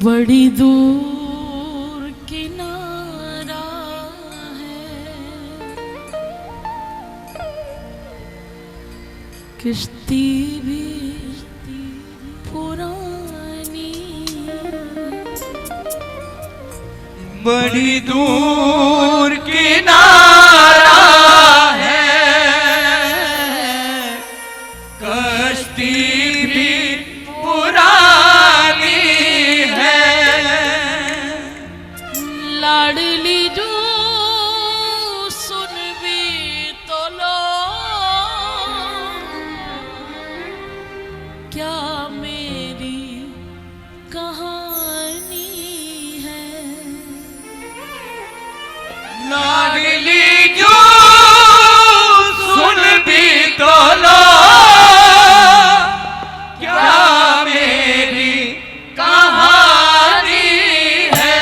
बड़ी दूर किनारा है, किश्ती भी पुरानी। बड़ी दूर किनारा है, कश्ती भी पुरानी है। लाडली जो सुन भी तो लो, क्या मेरी कहानी है। लाडली जो सुन भी तो लो, क्या मेरी कहानी है।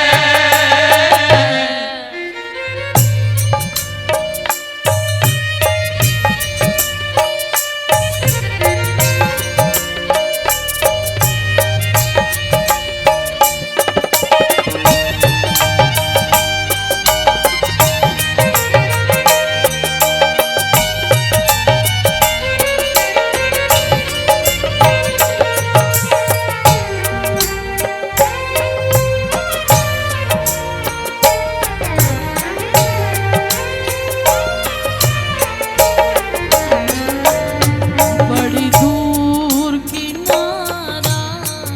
बड़ी दूर किनारा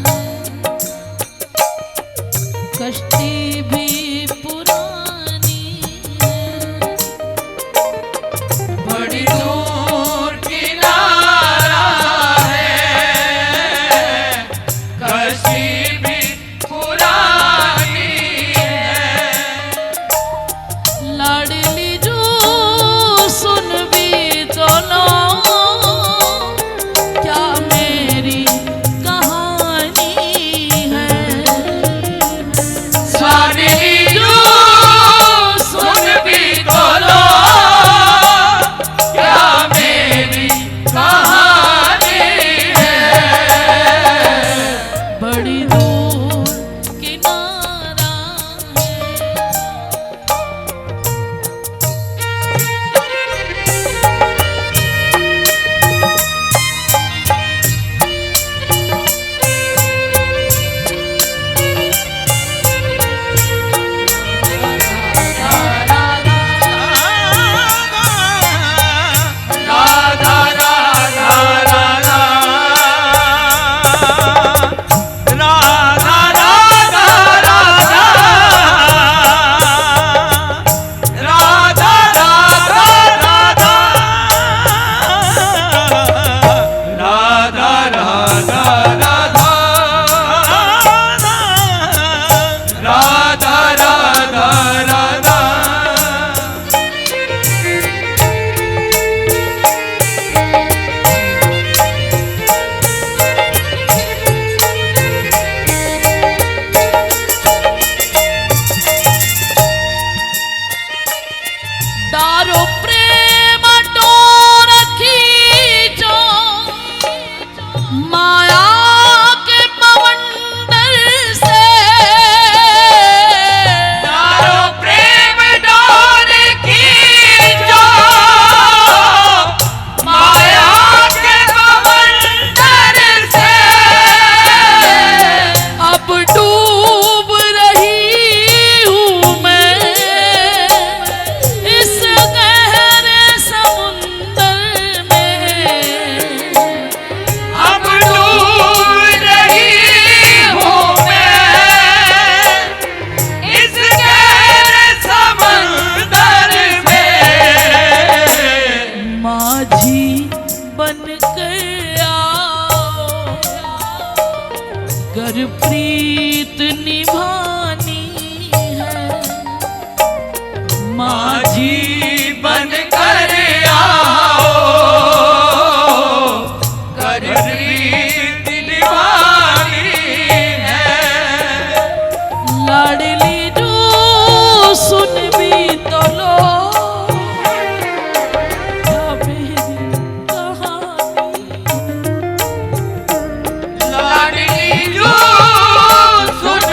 है, कश्ती भी पुरानी है। बड़ी दूर किनारा है, कश्ती भी पुरानी है। लाडली जो सुन भी तो लो, क्या मेरी कहानी है। लाडली जो सुन भी तो लो, क्या मेरी कहानी है। बड़ी दूर किनारा है, राधा राधा राधा, राधा राधा राधा, राधा राधा राधा, राधा राधा राधा, राधा राधा राधा। दारो प्रेम डोर खींचो, माया के बवंडर से। तारो प्रेम डोर खींचो, माया के बवंडर से। अब डूब रही हूँ मैं इस गहरे समुंदर में। अब डूब रही हूँ मैं इस गहरे समंदर में। माझी बन कर आओ, गर प्रीत निभानी है। माझी बन कर आओ, कर प्रीत निभानी है। लाडली जो सुन भी तो लो, क्या मेरी कहानी। लाडली जो सुन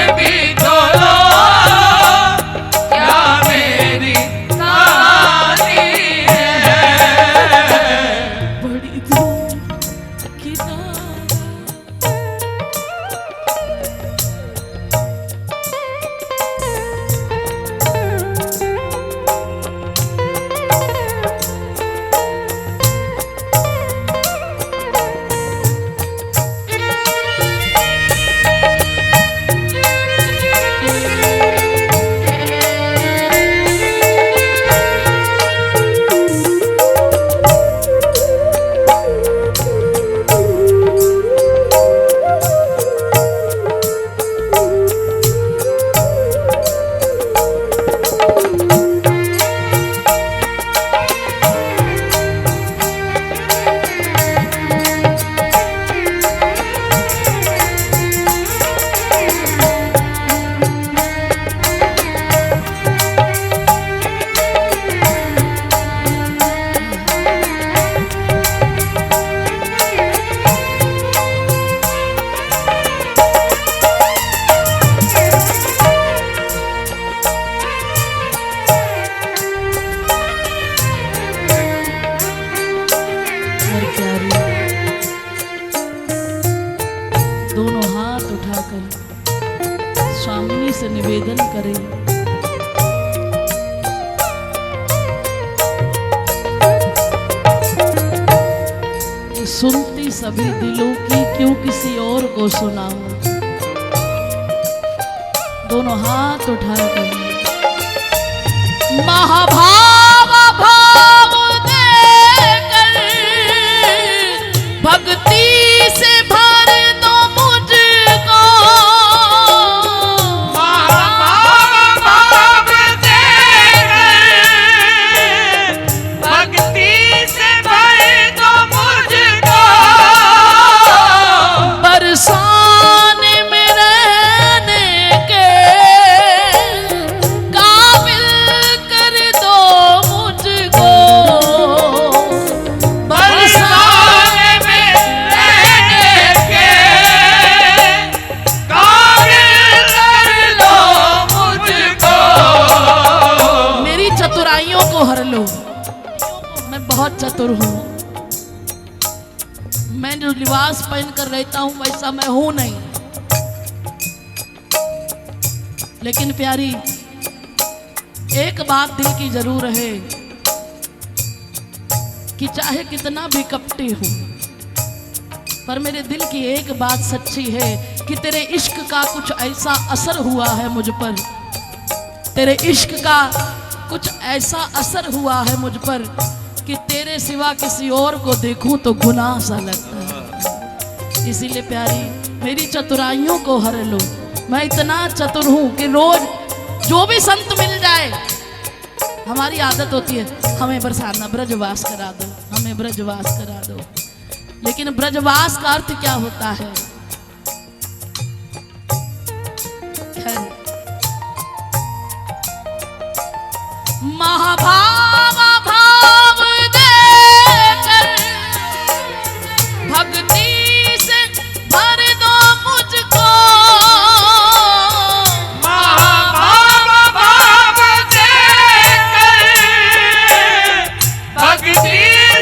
स्वामिनी से निवेदन करें, कि सुनती सभी दिलों की क्यों किसी और को सुनाऊं। दोनों हाथ उठाकर महाभाव भाव देकर भक्ति से भर दो मुझको, महाभाव भाव देकर भक्ति से भर दो मुझको, बरसाने में रहने के काबिल कर दो मुझको, बरसाने में रहने के काबिल कर दो मुझको। मेरी चतुराइयों को हर लो। मैं बहुत चतुर हूँ, मैं जो लिबास पहन कर रहता हूँ वैसा मैं हूं नहीं, लेकिन प्यारी एक बात दिल की जरूर है कि चाहे कितना भी कपटी हूं, पर मेरे दिल की एक बात सच्ची है कि तेरे इश्क का कुछ ऐसा असर हुआ है मुझ पर, तेरे इश्क का कुछ ऐसा असर हुआ है मुझ पर कि तेरे सिवा किसी और को देखूं तो गुनाह सा लगता है। इसीलिए प्यारी मेरी चतुराइयों को हर लो। मैं इतना चतुर हूं कि रोज जो भी संत मिल जाए, हमारी आदत होती है हमें बरसाना ब्रजवास करा दो, हमें ब्रजवास करा दो, लेकिन ब्रजवास का अर्थ क्या होता है? खैर, महाभाव भाव देकर भक्ति से भर दो मुझको, महाभाव भाव देकर भक्ति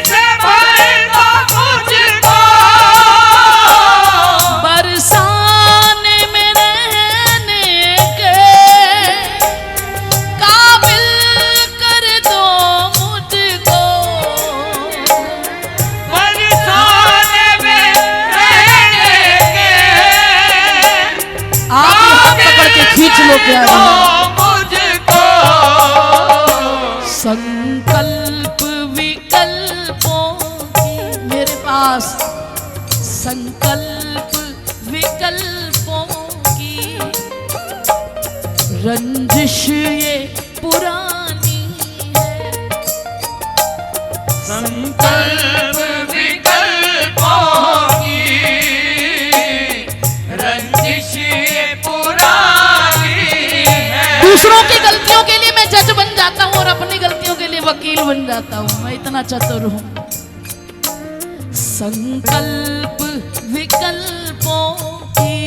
से भर दो मुझको, बरसाने में रहने के काबिल कर दो मुझको, बरसाने में रहने के आप ही हाथ पकड़ के खींच लो प्यारी। मुझको। संकल्प विकल्पों की मेरे पास, संकल्प विकल्पों की रंजिश ये पुरानी है, संकल्प विकल्पों की रंजिश ये पुरानी है। दूसरों की गलतियों के लिए मैं जज बन जाता हूँ और अपनी गलतियों के लिए वकील बन जाता हूँ। मैं इतना चतुर हूँ। संकल्प विकल्पों की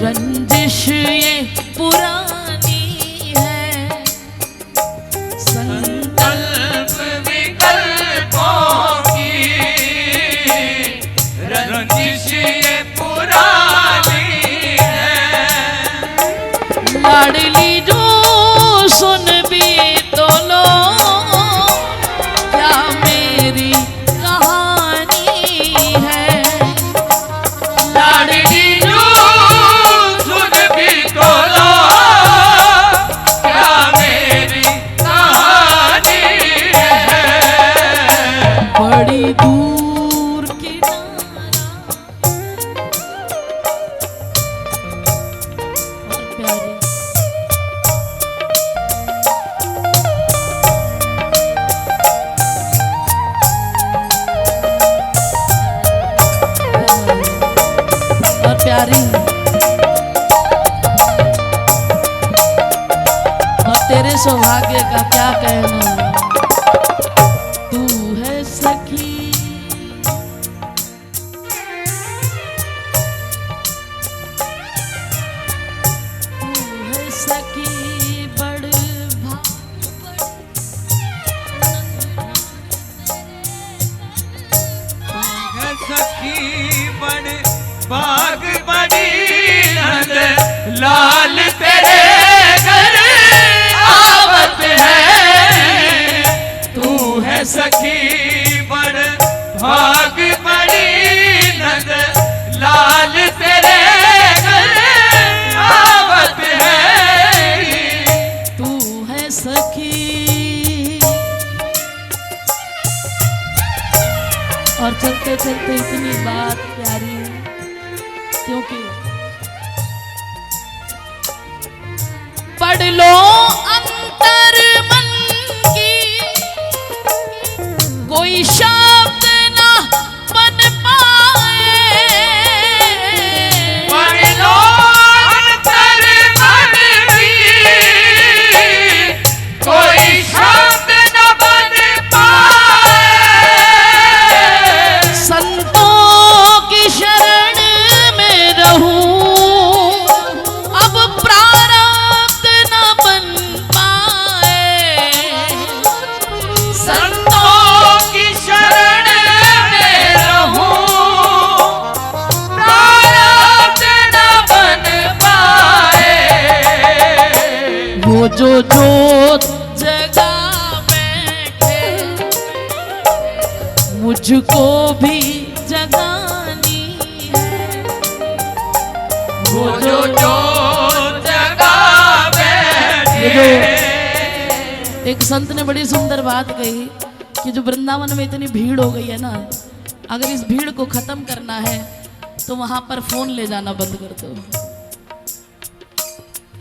रंजिश ये पुरानी है, संकल्प विकल्पों की रंजिश ये पुरानी है। लाडली जो सुन भी तो लो, क्या मेरी कहानी है, लाडली जो सुन भी तो लो, क्या मेरी कहानी है। बड़ी दूर किनारा और प्यारी और प्यारी और तेरे सौभाग्य का क्या कहना, तू है सखी तू है सखी बड़ सखी बड़ बाग बड़ी नंद लाल तेरे घर आवत है। तू है सखी बड़ भाग बड़ी नंद लाल तेरे घर आवत है। तू है सखी। और चलते चलते इतनी बात प्यारी है, क्योंकि पढ़ लो अंतर मन की, कोई शब्द ना बन पाए। पढ़ लो अंतर मन की, कोई शब्द न बन पाए। संतों की शरण में रहूं, अब प्रारब्ध न बन पाए। संतों की शरण में रहूं, प्रारब्ध न बन पाए। वो जो जोत जगा बैठे, मुझको भी जगानी है। वो जो जगा बैठे। एक संत ने बड़ी सुंदर बात कही कि जो वृंदावन में इतनी भीड़ हो गई है ना, अगर इस भीड़ को खत्म करना है तो वहां पर फोन ले जाना बंद कर दो।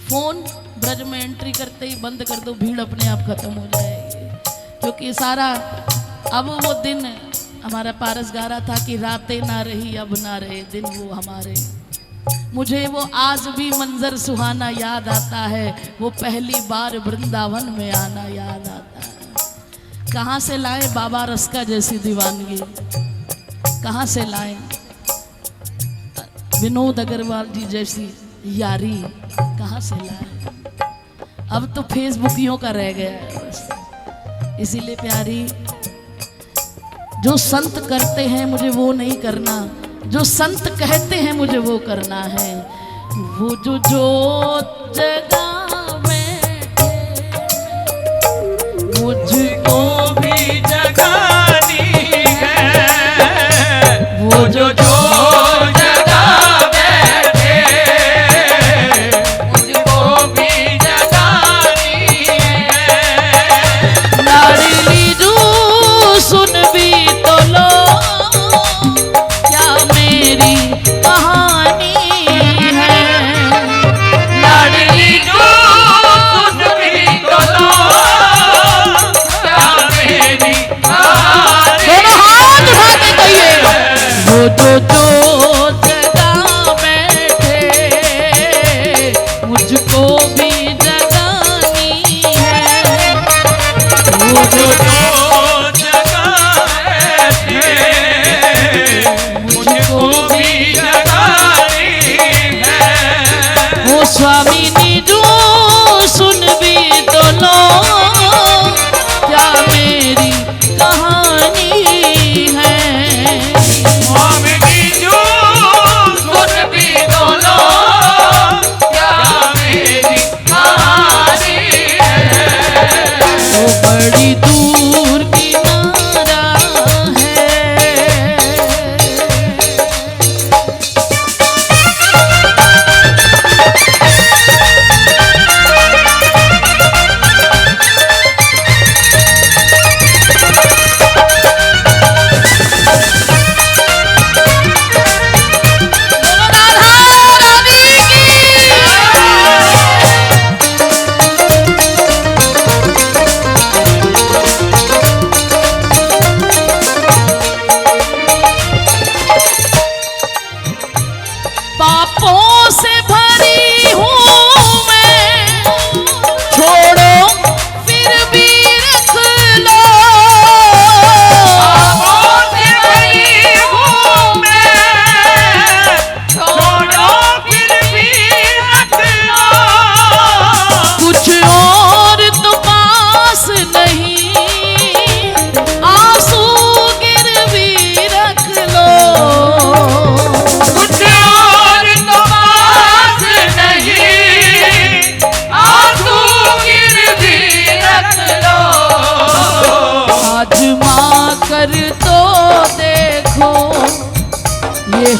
फोन ब्रज में एंट्री करते ही बंद कर दो, भीड़ अपने आप खत्म हो जाएगी। क्योंकि सारा अब वो दिन हमारा पारस गा रहा था कि रातें ना रही अब ना रहे दिन वो हमारे। मुझे वो आज भी मंजर सुहाना याद आता है, वो पहली बार वृंदावन में आना याद आता है। कहाँ से लाए बाबा रस्का जैसी दीवानगी, कहाँ से लाए विनोद अग्रवाल जी जैसी यारी, कहाँ से लाए। अब तो फेसबुकियों का रह गया है बस। इसीलिए प्यारी, जो संत करते हैं मुझे वो नहीं करना, जो संत कहते हैं मुझे वो करना है। वो जो जोत जगा बैठे, मुझको भी जगानी है। वो जो जगा बैठे, मुझको भी जगानी है। लाडली जू सुन भी तो लो, क्या मेरी कहानी है। लाडली जो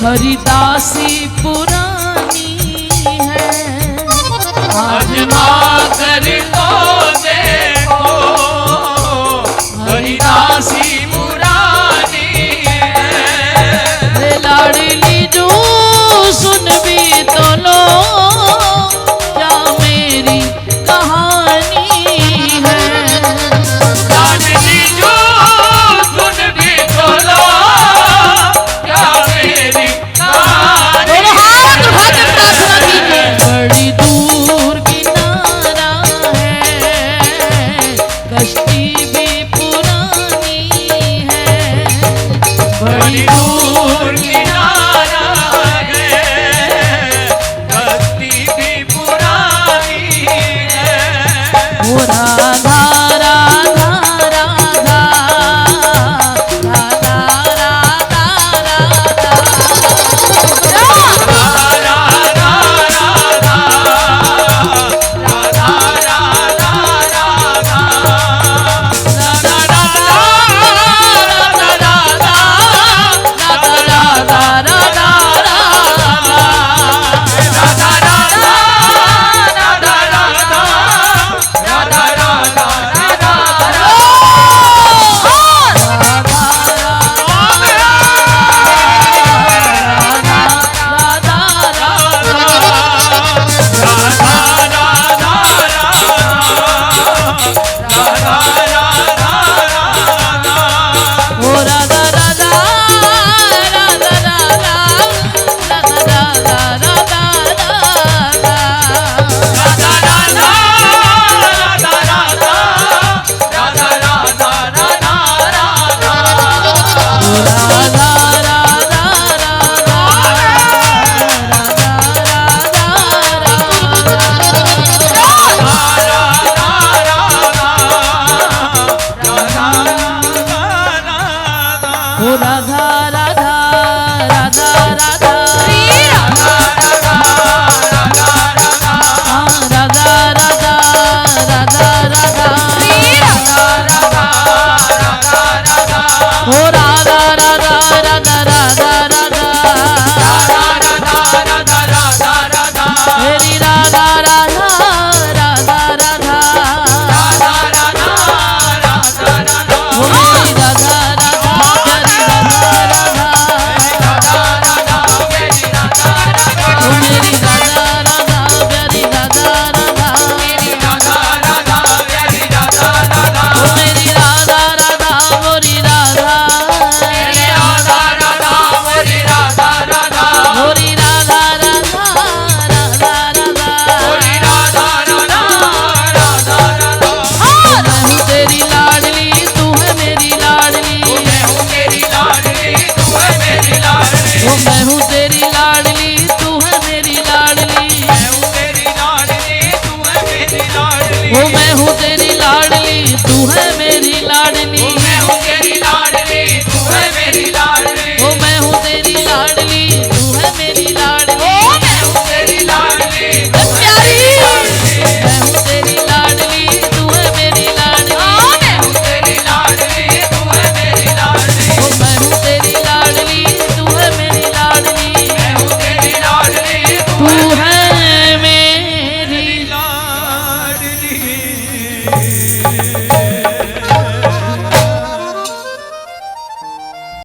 हरिदासी